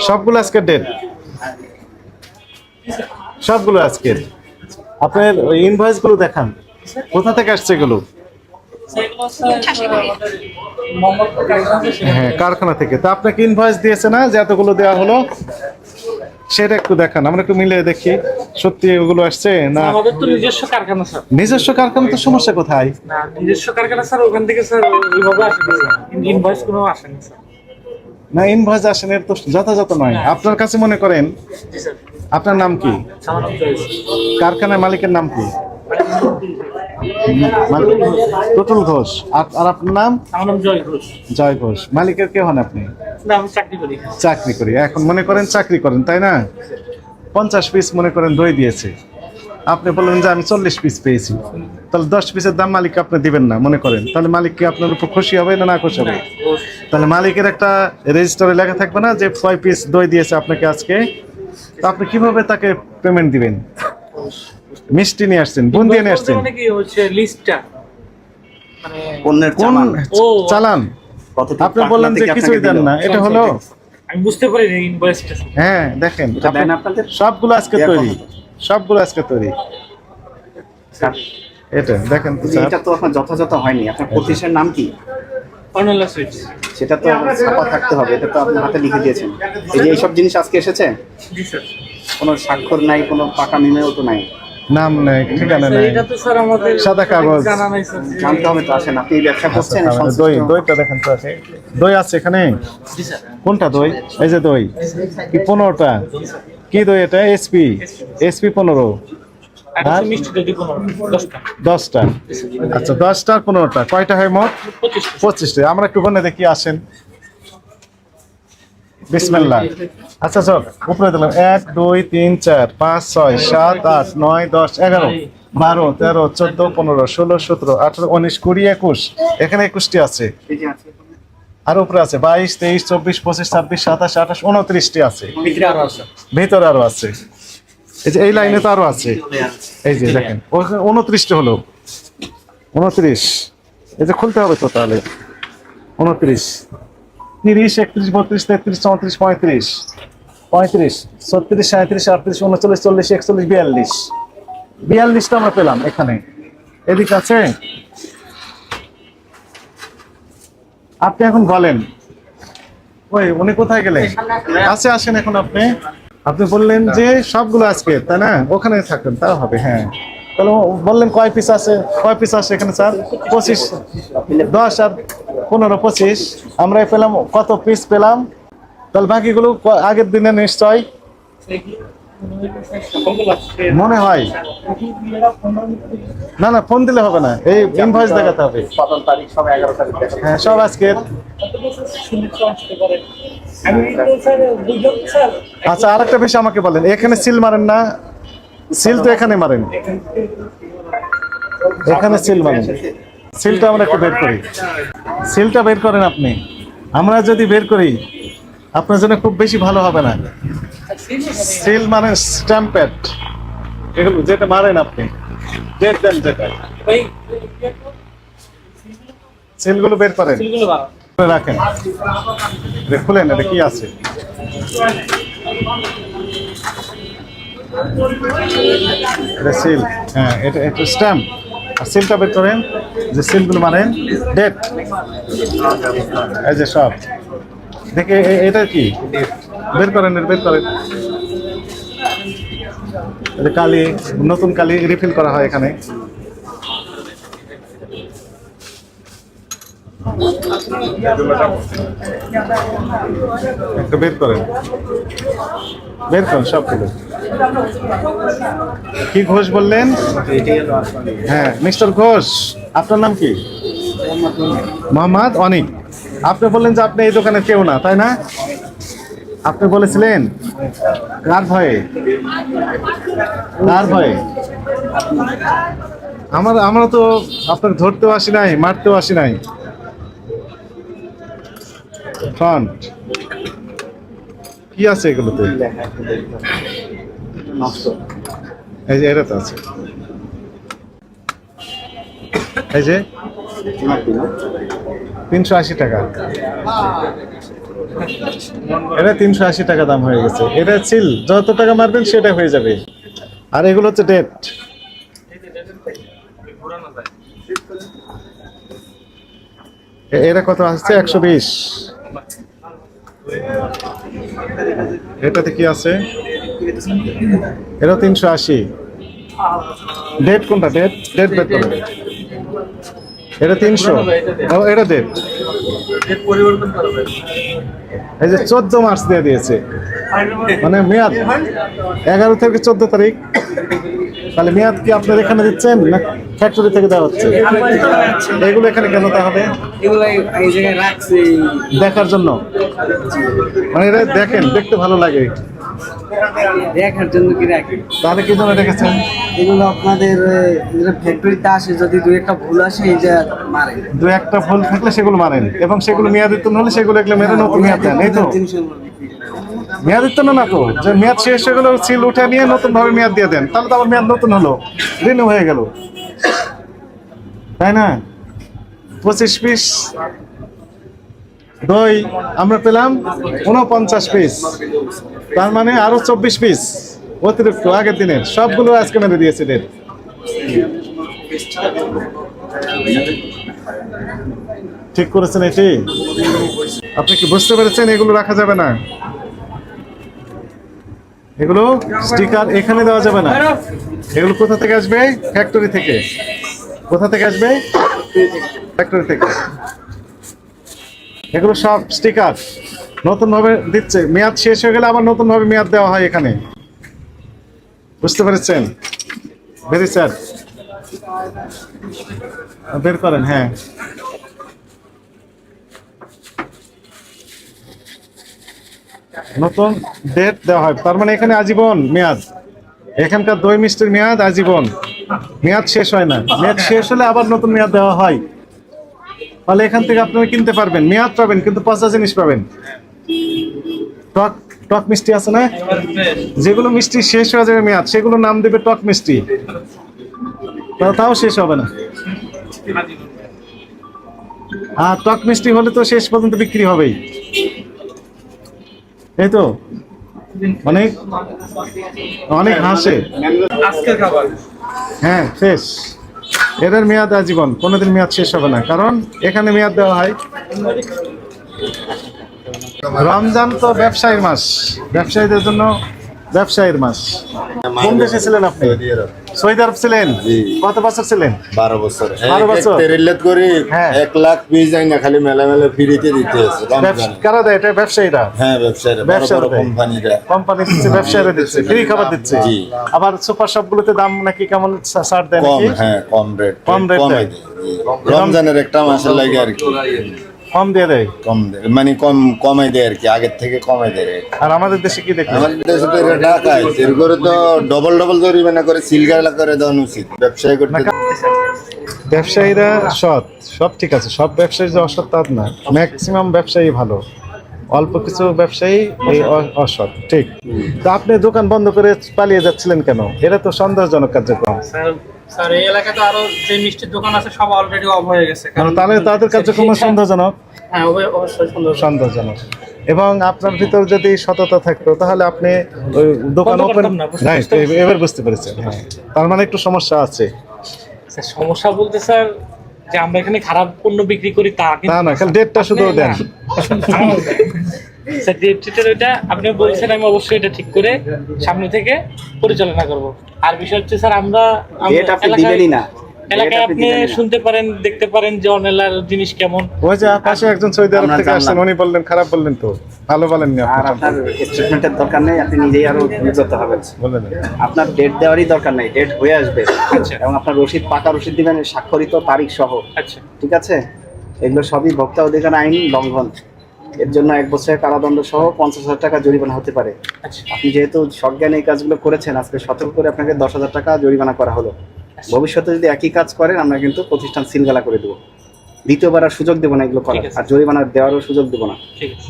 সবগুলো আজকের ডেট, সবগুলো আজকের। আপনার ইনভয়েস গুলো দেখান, কোথা থেকে আসছে এগুলো? হ্যাঁ, কারখানা থেকে। তো আপনাকে ইনভয়েস দিয়েছে না যে এতগুলো দেওয়া হলো? সেটা একটু দেখান, আমরা একটু মিলিয়ে দেখি সত্যি ওগুলো আসছে না। আমাদের তো নিজস্ব কারখানা স্যার। নিজস্ব কারখানা, তো সমস্যা কোথায়? না, নিজস্ব কারখানা স্যার, ওখান থেকে স্যার ওইভাবে আসে না স্যার, ইনভয়েস কোনো আসে না স্যার। না, ইনভয়েস আসেন, এর তো যথাযথ নয়। আপনার কাছে মনে করেন, জি স্যার। আপনার নাম কি? আমার নাম জয়েশ। কারখানার মালিকের নাম কি? টুটুল ঘোষ। আর আপনার নাম? আমার নাম জয় ঘোষ। জয় ঘোষ। মালিকের কে হন আপনি? না, আমি চাকরি করি। চাকরি করি। এখন মনে করেন চাকরি করেন, তাই না? 50 পিস মনে করেন দই দিয়েছে, আপনি বললেন যে আমি 40 পিস পেয়েছি, তাহলে 10 পিসের দাম মালিককে আপনি দিবেন না মনে করেন, তাহলে মালিক কি আপনার উপর খুশি হবে না না খুশি হবে? তাহলে মালিকের একটা রেজিস্টারে লেখা থাকবে না যে 6 পিস দই দিয়েছে আপনাকে আজকে, তো আপনি কিভাবে তাকে পেমেন্ট দিবেন? মিষ্টি নিয়ে আসছেন, বুন্দি নিয়ে আসছেন, মানে কি হচ্ছে লিস্টটা, মানে পণ্যের কোন চালান চালান? আপনি বললেন যে কিছুই দেন না, এটা হলো? আমি বুঝতে পারি না ইনভয়েসটা। হ্যাঁ দেখেন, এটা দেন আপনাদের? সবগুলো আজকে তৈরি, সবগুলো আজকে তৈরি। এটা দেখেন তো স্যার। এটা তো আপনার যথাযথ হয়নি। আপনার প্রতিষ্ঠানের নাম কি? অনলা সুইটস। সেটা তো ছাপা থাকতে হবে, এটা তো আপনি হাতে লিখে দিয়েছেন। এই যে এইসব জিনিস আজকে এসেছে, জি স্যার। কোনো স্বাক্ষর নাই, কোনো পাকা মিমেও তো নাই, নাম নেই, ঠিকানা স্যার, নেই, এটা তো স্যার আমাদের সাদা কাগজ। জানা নাই স্যার। জানতে হবে তো। আসেন, আপনি এই ব্যবসা করছেন, দই, সংশ্লিষ্ট- দইটা দেখেন তো আছে, দই আছে এখানে। জি স্যার। কোনটা দই? এই যে দই কি 15টা? কি দই এটা? SP, SP 15। আর আর? মিষ্টি যদি 10টা। 10টা। আচ্ছা, 10টা 15টা, কয়টা হয় মোট? 25টা। 25টা। আমরা একটু গনে দেখি, আসেন। বিসমিল্লাহ। আচ্ছা চল, উপরে দিলাম। 1 2 3 4 5 6 7 8 9 10 11 12 13 14 15 16 17 18 19 20 21। এখানে 21টি আছে, এই যে আছে, আর উপরে আছে 22 23 24 25 26 27 28 29টি আছে। ভিতরে আরো আছে। ভিতরে আরো আছে, এই যে এই লাইনে তো আরো আছে। এই যে দেখেন, ওখানে 29টা হলো। 29, এই যে খুলতে হবে তো তাহলে। 29 30 31 32 33 34 35 35 36 37 38 39 40 41 42 42টা আমরা পেলাম এখানে। এদিকে আছে। আপনি এখন বলেন, ওই উনি কোথায় গেলেন? আছে, আসেন এখন। আপনি আপনি বললেন যে সবগুলো আজকে, তাই না? ওখানে থাকবেন, তাও হবে। হ্যাঁ, তাহলে বললেন কয় পিস আছে? কয় পিস আছে এখানে স্যার? 25, 10 আর 15 25। আমরা পেলাম কত পিস পেলাম? তাহলে বাকিগুলো আগের দিনে নিশ্চয় মনে হয়। না না, ফোন দিলে হবে না, এই ইনভয়েস দেখাতে হবে। উৎপাদন তারিখ সব 11 তারিখ দেখা হ্যাঁ, সব আজকের। আচ্ছা, আরেকটা বিষয় আমাকে বলেন, এখানে সিল মারেন না? সিল তো এখানে মারেন, এখানে সিল মারেন। সিলটা আমরা একটু বের করি, সিলটা বের করেন আপনি। আমরা যদি বের করি আপনার জন্য খুব বেশি ভালো হবে না। সিল মানে স্ট্যাম্পেড, এগুলো যেটা মারেন আপনি, ডেট দেন যেটা, সিলগুলো বের করেন, রাখেন। খুলেন, এটা কি আছে? এটা সিল। হ্যাঁ, এটা এটা স্ট্যাম্প। আর সিলটা বের করেন, যে সিলগুলো মানেন ডেট। এই যে সব দেখে, এটা কি বের করেন, বের করেন। এটা কালি, নতুন কালি রিফিল করা হয় এখানে। একটু বের করেন, বের করেন সবগুলো। কি ঘোষ বললেন? হ্যাঁ, মিস্টার ঘোষ। আপনার নাম কি? মোহাম্মদ অনিক। আপনি বললেন যে আপনি এই দোকানের কেউ না, তাই না? আপনি বলেছিলেন কার ভয়ে? কার ভয়ে? আমরা তো আপনাকে ধরতেও আসি নাই, মারতেও আসি নাই। ফ্রন্ট কি আছে এগুলোতে? নষ্ট। এই যে এটা তো আছে, এই যে 380 টাকা। এটা 380 টাকা দাম হয়ে গেছে। এটা সিল যত টাকা মারবেন সেটা হয়ে যাবে। আর এগুলো হচ্ছে ডেট। এটা কত আসছে? 120। এটাতে কি আছে? এটা 380। ডেট কোনটা? ডেট ডেট বের করো। এটা 300। এটা ডেট এই যে 14 মার্চ দিয়ে দিয়েছে, মানে মেয়াদ 11 থেকে 14 তারিখ। তাহলে মেয়াদ কি আপনার এখানে দিচ্ছেন না ফ্যাক্টরি থেকে দেওয়া হচ্ছে? এগুলো এখানে কেন তাহলে? এগুলো এই জায়গায় রাখছি দেখার জন্য, মানে এটা দেখেন, দেখতে ভালো লাগে। দেখার জন্য কি রাখি। তাহলে কি জন্য রেখেছেন? এগুলো আপনাদের ফ্যাক্টরিতে আসে, যদি দুই একটা ভুল আসে এই যে মারে। দু একটা ভুল থাকলে সেগুলো মারেন, এবং সেগুলো মেয়াদিত্ব হলে সেগুলো এগুলো মেরে নতুন মেয়াদ দেন, এই তো? মেয়াদিত্ব না তো, যে মেয়াদ শেষ হয়ে গেল সিল উঠে নিয়ে নতুন ভাবে মেয়াদ দিয়ে দেন, তাহলে তো আবার মেয়াদ নতুন হলো, রিনিউ হয়ে গেল, তাই না? 25 পিস দই আমরা পেলাম 49 পিস, তার মানে আরো 24 পিস অতিরিক্ত আগের দিনের, সবগুলো আজকে মেরে দিয়েছে ডেট। ঠিক করেছেন এটি? আপনি কি বুঝতে পেরেছেন? এগুলো রাখা যাবে না, এগুলো স্টিকার এখানে দেওয়া যাবে না। এগুলো কোথা থেকে আসবে? ফ্যাক্টরি থেকে। কোথা থেকে আসবে? ফ্যাক্টরি থেকে। এগুলো সব স্টিকার নতুন ভাবে দিচ্ছে, মেয়াদ শেষ হয়ে গেলে আবার নতুন ভাবে মেয়াদ দেওয়া হয় এখানে, বুঝতে পেরেছেন? ভেরি স্যার, বের করেন। হ্যাঁ, নতুন ডেট দেওয়া হয়, তার মানে এখানে আজীবন মেয়াদ। এখানকার দই মিষ্টির মেয়াদ আজীবন, মেয়াদ শেষ হয় না। মেয়াদ শেষ হলে আবার নতুন মেয়াদ দেওয়া হয়। তাহলে এখান থেকে আপনারা কিনতে পারবেন, মেয়াদ পাবেন, কিন্তু পচা জিনিস পাবেন। টক টক মিষ্টি আছে না, যেগুলো মিষ্টি শেষ হয়ে যাবে মেয়াদ, সেগুলো নাম দেবে টক মিষ্টি, তাও শেষ হবে না। আর টক মিষ্টি হলে তো শেষ পর্যন্ত বিক্রি হবেই, এই তো? অনেক অনেক হাসে। আজকের খাবার হ্যাঁ, শেষ। এদের মেয়াদ আজীবন, কোনোদিন মেয়াদ শেষ হবে না, কারণ এখানে মেয়াদ দেওয়া হয়। রমজান তো ব্যবসায়ীর মাস, ব্যবসায়ীদের জন্য ব্যবসায়ীর মাস। কোন দেশে ছিলেন আপনি? সৌদি আরব ছিলেন? কত বছর ছিলেন? 12 বছর। 12 বছর। তেরিল্লাত করি হ্যাঁ। 1 লাখ পিস যায় না, খালি মেলা মেলা ফ্রিতে দিতে আছে রমজানে। কারা দেয় এটা? ব্যবসায়ীরা। হ্যাঁ, ব্যবসায়ীরা, বড় ব্যবসায়ীরা বড় দেয়। কোম্পানিরা। কোম্পানি দিচ্ছে, ব্যবসায়ীরা দিচ্ছে, ফ্রি খাবার দিচ্ছে। জি। আবার সুপার শপগুলোতে দাম নাকি কেমন ছাড় দেয় কম, নাকি? হ্যাঁ, কম রেট, কম রেট কমে দেয়। দেয়। জি। রমজানের একটা মাসের লাগে আর কি কম দিয়ে দেয়। কম দেয়, মানে কমে দেয় আর কি, আগের থেকে কমে দেয় rate। আর আমাদের দেশে কি দেখলেন? আমাদের দেশে তো এটা টাকা আছে, এর করে তো ডবল ডবল জরিমানা করে সিলগালা করে দেওয়া উচিত ব্যবসায় করতে। ব্যবসায়ীরা সৎ, সব ঠিক আছে, সব ব্যবসায়ী যে অসৎ তা না, ম্যাক্সিমাম ব্যবসায়ী ভালো, অল্প কিছু ব্যবসায়ী এই অসৎ, ঠিক। তো আপনি দোকান বন্ধ করে পালিয়ে যাচ্ছিলেন কেন? এটা তো সন্দেহজনক কার্যক্রম। স্যার এই এলাকাতে আরো যে মিষ্টির দোকান আছে সব অলরেডি অফ হয়ে গেছে, তাহলে তাদের কার্যক্রম সন্দেহজনক, হ্যাঁ অবশ্যই সুন্দর। সন্দেহজনক। এবং আপনার ভিতর যদি সততা থাকতো তাহলে আপনি ওই দোকান বন্ধ ওপেন, করতাম না, বুঝতে রাইট, এবার বুঝতে পেরেছেন। হ্যাঁ, তার মানে একটু সমস্যা আছে। স্যার সমস্যা বলতে স্যার যে আমরা এখানে খারাপ পণ্য বিক্রি করি তা কিন্তু তা না, খালি ডেটটা শুধু আপনি- দেন। না। স্যার ডেটের ওইটা আপনি বলছেন, আমি অবশ্যই এটা ঠিক করে সামনে থেকে পরিচালনা করব। আর বিষয় হচ্ছে স্যার আমরা ডেট আপনি দিবেনই না, এলাকায় ডেট আপনি আপনি দিবেনই না। শুনতে পারেন, দেখতে পারেন যে অনেলার জিনিস কেমন। ওই যে পাশে একজন সৌদি আরব আমরা থেকে আসছেন, জানলাম। উনি বললেন খারাপ, বললেন তো ভালো বলেননি আর আপনি, আপনার স্টেটমেন্টের দরকার নেই, আপনি নিজেই আরো বিব্রত হবেন। বললেন। আপনার ডেট দেওয়ারই দরকার নেই, ডেট হয়ে আসবে। আচ্ছা। এবং আপনার রসিদ, পাকা রসিদ দিবেন, স্বাক্ষরিত তারিখ সহ, আচ্ছা ঠিক আছে? এগুলো সবই ভোক্তা অধিকার আইন লঙ্ঘন, এর জন্য 1 বছরের কারাদণ্ড সহ 50,000 টাকা জরিমানা হতে পারে। আচ্ছা আপনি যেহেতু সজ্ঞানে এই কাজগুলো করেছেন, আজকে সতর্ক করে আপনাকে 10,000 টাকা জরিমানা করা হলো। ভবিষ্যতে যদি একই কাজ করেন, আমরা কিন্তু প্রতিষ্ঠান সিলগালা করে দেবো। দ্বিতীয়বার আর সুযোগ দেবো না এগুলো করার, ঠিক আছে। আর জরিমানা দেওয়ারও সুযোগ দেবো না। ঠিক আছে।